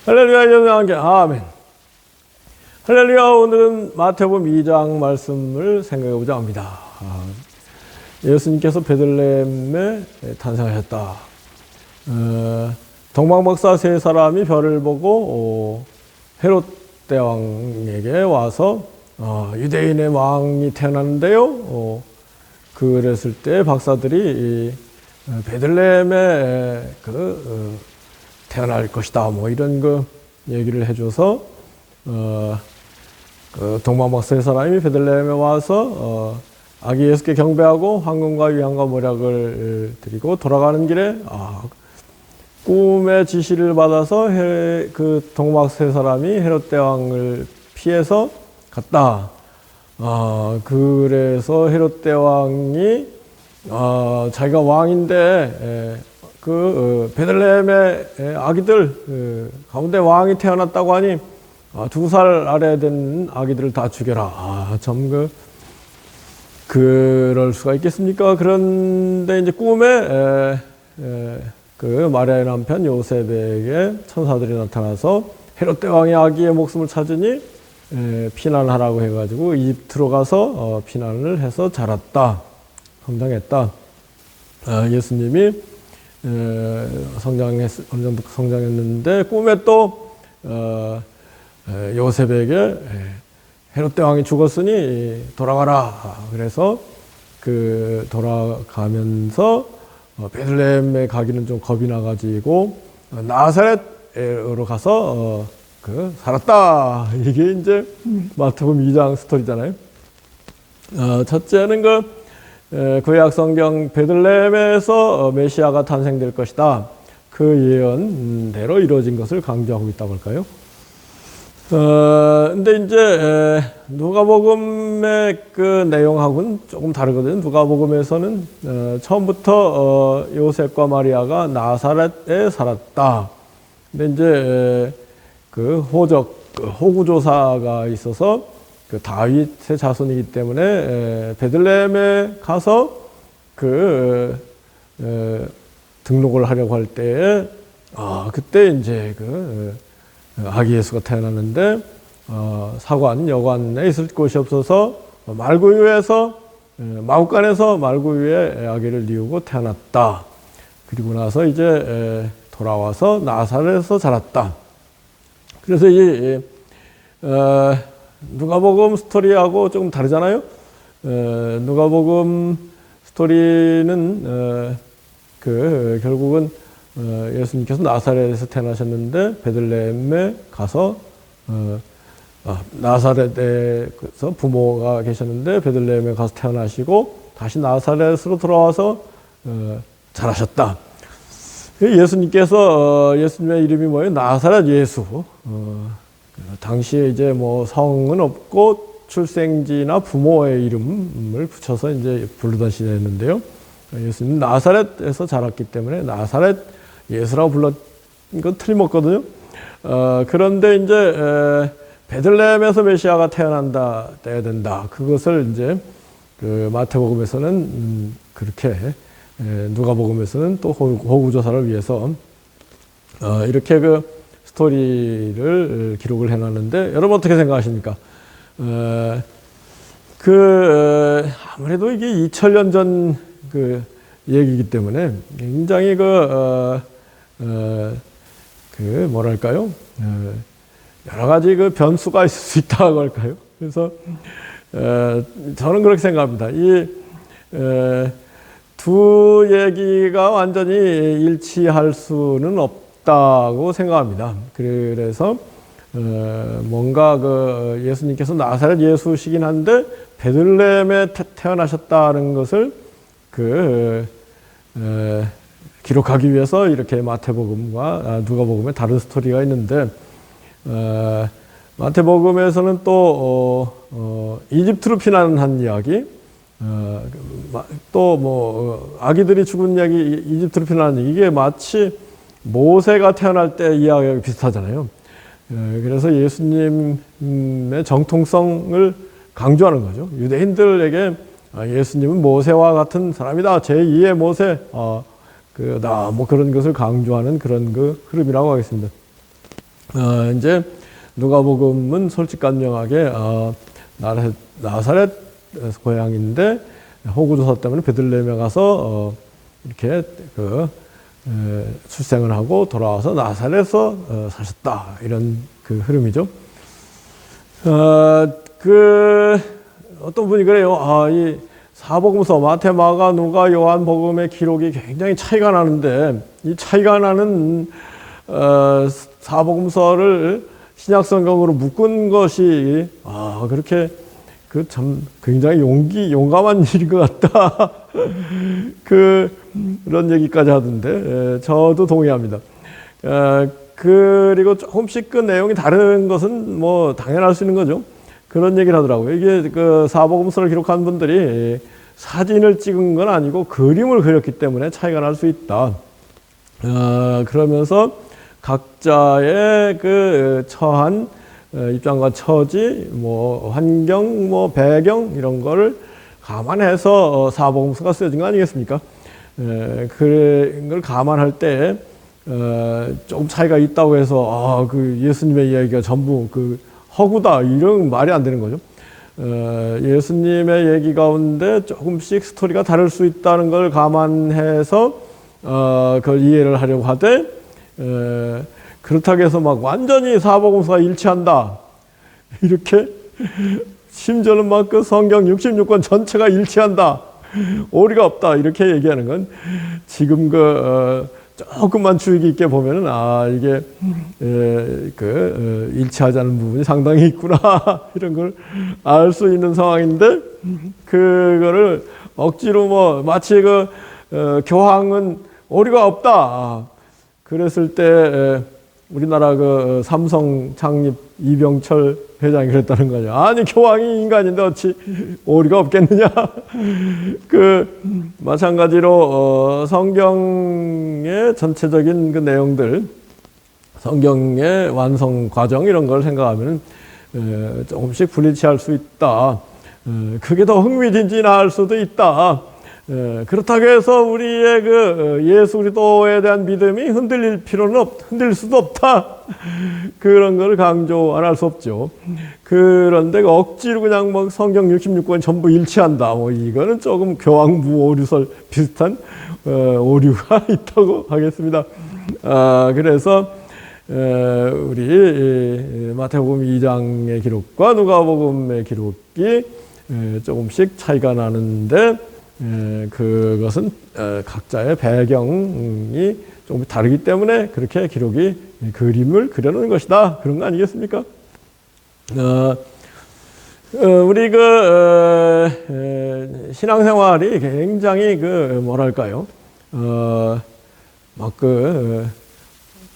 할렐루야, 여러분, 아멘. 할렐루야, 오늘은 마태복음 2장 말씀을 생각해보자 합니다. 예수님께서 베들레헴에 탄생하셨다. 동방박사 세 사람이 별을 보고 헤롯 대왕에게 와서 유대인의 왕이 태어났는데요. 그랬을 때 박사들이 베들레헴에 태어날 것이다. 뭐 이런 얘기를 해줘서 동방박사 세 사람이 베들레헴에 와서 아기 예수께 경배하고 황금과 위안과 모략을 드리고 돌아가는 길에 꿈의 지시를 받아서 그 동방박사 세 사람이 헤롯 대왕을 피해서 갔다. 그래서 헤롯 대왕이 자기가 왕인데 베들레헴의 아기들 가운데 왕이 태어났다고 하니 2살 아래 된 아기들을 다 죽여라. 참 그럴 수가 있겠습니까? 그런데 이제 꿈에 마리아의 남편 요셉에게 천사들이 나타나서 헤롯 대왕의 아기의 목숨을 찾으니 피난하라고 해가지고 이집트로 가서 피난을 해서 자랐다. 성장했다. 예수님이 어느 정도 성장했는데 꿈에 또 요셉에게 헤롯 대왕이 죽었으니 돌아가라. 그래서 돌아가면서 베들레헴에 가기는 좀 겁이 나가지고 나사렛으로 가서 살았다. 이게 이제 마태복음 2장 스토리잖아요. 첫째는 구약 성경 베들레헴에서 메시아가 탄생될 것이다. 그 예언대로 이루어진 것을 강조하고 있다고 할까요? 근데 이제 누가복음의 내용하고는 조금 다르거든요. 누가복음에서는 처음부터 요셉과 마리아가 나사렛에 살았다. 근데 이제 호구조사가 있어서 다윗의 자손이기 때문에 베들레헴에 가서 등록을 하려고 할 때에 그때 이제 아기 예수가 태어났는데 여관에 있을 곳이 없어서 마구간에서 말구유에 아기를 뉘우고 태어났다. 그리고 나서 이제 돌아와서 나사렛에서 자랐다. 그래서 이 누가복음 스토리하고 조금 다르잖아요. 누가복음 스토리는 결국은 예수님께서 나사렛에서 태어나셨는데 베들레헴에 가서 나사렛에서 부모가 계셨는데 베들레헴에 가서 태어나시고 다시 나사렛으로 돌아와서 자라셨다. 예수님의 이름이 뭐예요? 나사렛 예수. 당시에 이제 성은 없고 출생지나 부모의 이름을 붙여서 이제 부르던 시대였는데요. 예수님은 나사렛에서 자랐기 때문에 나사렛 예수라고 불렀건 틀림없거든요. 그런데 이제 베들레헴에서 메시아가 태어나야 된다. 그것을 이제 마태복음에서는 그렇게 누가복음에서는 또 호구조사를 위해서 이렇게 스토리를 기록을 해놨는데 여러분 어떻게 생각하십니까? 아무래도 이게 2000년 전 얘기이기 때문에 굉장히 뭐랄까요? 여러 가지 변수가 있을 수 있다고 할까요? 그래서 저는 그렇게 생각합니다. 두 얘기가 완전히 일치할 수는 없다고 생각합니다. 그래서 뭔가 예수님께서 나사렛 예수시긴 한데 베들레헴에 태어나셨다는 것을 기록하기 위해서 이렇게 마태복음과 누가복음에 다른 스토리가 있는데 마태복음에서는 또 이집트로 피난한 이야기, 또 아기들이 죽은 이야기, 이집트로 피난한 얘기, 이게 마치 모세가 태어날 때 이야기가 비슷하잖아요. 그래서 예수님의 정통성을 강조하는 거죠. 유대인들에게 예수님은 모세와 같은 사람이다. 제2의 모세, 뭐 그런 것을 강조하는 그런 흐름이라고 하겠습니다. 이제 누가복음은 솔직간명하게 나사렛 고향인데 호구조사 때문에 베들레헴에 가서 이렇게 출생을 하고 돌아와서 나사렛에서 사셨다, 이런 그 흐름이죠. 어떤 분이 그래요. 이 사복음서 마태, 마가, 누가, 요한복음의 기록이 굉장히 차이가 나는데 이 차이가 나는 사복음서를 신약성경으로 묶은 것이 그렇게 참 굉장히 용감한 일인 것 같다. 그런 얘기까지 하던데 저도 동의합니다. 그리고 조금씩 그 내용이 다른 것은 뭐 당연할 수 있는 거죠. 그런 얘기를 하더라고요. 이게 사복음서를 기록한 분들이 사진을 찍은 건 아니고 그림을 그렸기 때문에 차이가 날 수 있다. 그러면서 각자의 처한 입장과 처지, 뭐 환경, 뭐 배경 이런 거를 감안해서 사복음서가 쓰여진 거 아니겠습니까? 그걸 감안할 때 조금 차이가 있다고 해서 예수님의 이야기가 전부 허구다, 이런 말이 안 되는 거죠. 예수님의 얘기 가운데 조금씩 스토리가 다를 수 있다는 걸 감안해서 그걸 이해를 하려고 하되, 그렇다고 해서 막 완전히 사복음서가 일치한다, 이렇게 심지어는 막 성경 66권 전체가 일치한다, 오리가 없다, 이렇게 얘기하는 건 지금 조금만 주의 깊게 보면은 이게 일치하지 않은 부분이 상당히 있구나, 이런 걸 알 수 있는 상황인데, 그거를 억지로 마치 교황은 오리가 없다, 그랬을 때 우리나라 삼성 창립 이병철 회장이 그랬다는 거죠. 아니, 교황이 인간인데 어찌 오리가 없겠느냐. 마찬가지로 성경의 전체적인 내용들, 성경의 완성 과정 이런 걸 생각하면 조금씩 불일치할 수 있다. 그게 더 흥미진진할 수도 있다. 그렇다고 해서 우리의 예수 그리스도에 대한 믿음이 흔들릴 수도 없다. 그런 걸 강조 안 할 수 없죠. 그런데 억지로 그냥 성경 66권 전부 일치한다, 이거는 조금 교황부 오류설 비슷한 오류가 있다고 하겠습니다. 그래서 우리 마태복음 2장의 기록과 누가복음의 기록이 조금씩 차이가 나는데, 그것은 각자의 배경이 조금 다르기 때문에 그렇게 기록이 그림을 그려놓은 것이다, 그런 거 아니겠습니까? 우리 신앙생활이 굉장히 뭐랄까요,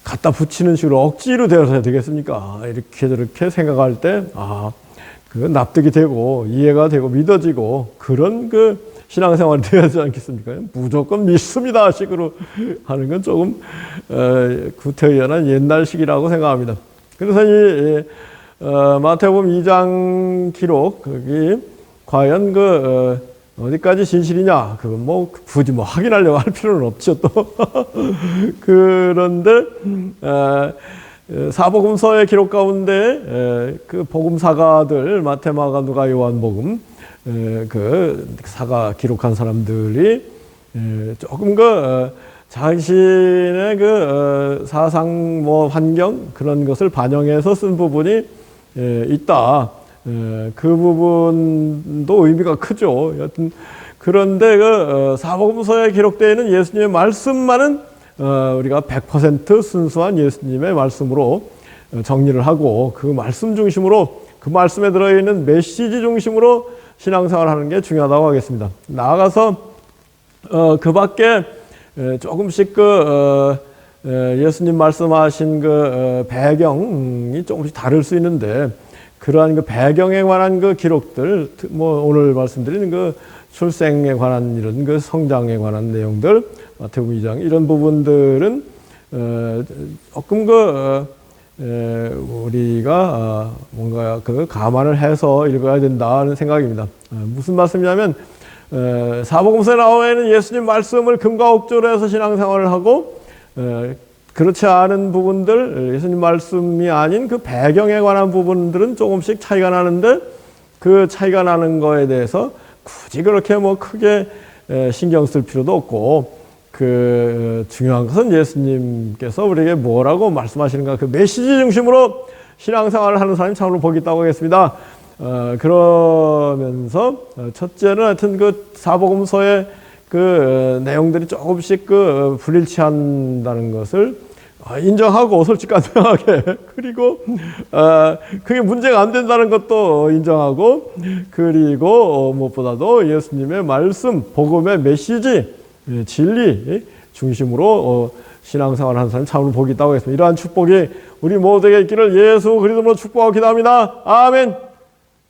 갖다 붙이는 식으로 억지로 되어서 되겠습니까? 이렇게 저렇게 생각할 때 납득이 되고 이해가 되고 믿어지고 그런 신앙생활이 되어야지 않겠습니까? 무조건 믿습니다 식으로 하는 건 조금 구태의연한 옛날식이라고 생각합니다. 그래서 이 마태복음 2장 기록, 거기 과연 어디까지 진실이냐, 굳이 확인하려고 할 필요는 없죠, 또. 그런데 사복음서의 기록 가운데 복음사가들, 마태, 마가, 누가, 요한복음, 사가 기록한 사람들이 조금 자신의 사상, 환경, 그런 것을 반영해서 쓴 부분이 있다. 그 부분도 의미가 크죠. 여튼 그런데 사복음서에 기록되어 있는 예수님의 말씀만은 우리가 100% 순수한 예수님의 말씀으로 정리를 하고, 그 말씀 중심으로, 그 말씀에 들어있는 메시지 중심으로 신앙생활을 하는 게 중요하다고 하겠습니다. 나아가서 그 밖에 조금씩 예수님 말씀하신 배경이 조금씩 다를 수 있는데, 그러한 배경에 관한 기록들, 오늘 말씀드린 출생에 관한 이런 성장에 관한 내용들, 마태복음 2장 이런 부분들은 조금 우리가 뭔가 감안을 해서 읽어야 된다는 생각입니다. 무슨 말씀이냐면, 사복음서에 나와 있는 예수님 말씀을 금과 옥조로 해서 신앙생활을 하고, 그렇지 않은 부분들, 예수님 말씀이 아닌 그 배경에 관한 부분들은 조금씩 차이가 나는데 그 차이가 나는 거에 대해서 굳이 그렇게 뭐 크게 신경 쓸 필요도 없고, 그 중요한 것은 예수님께서 우리에게 뭐라고 말씀하시는가, 그 메시지 중심으로 신앙생활을 하는 사람이 참으로 복이 있다고 하겠습니다. 그러면서 첫째는 하여튼 그 사복음서의 그 내용들이 조금씩 그 불일치한다는 것을 인정하고 솔직간당하게, 그리고 그게 문제가 안 된다는 것도 인정하고, 그리고 무엇보다도 예수님의 말씀, 복음의 메시지, 진리 중심으로 신앙생활을 하는 사람이 참으로 복이 있다고 했습니다. 이러한 축복이 우리 모두에게 있기를 예수 그리스도로 축복하고 기도합니다. 아멘.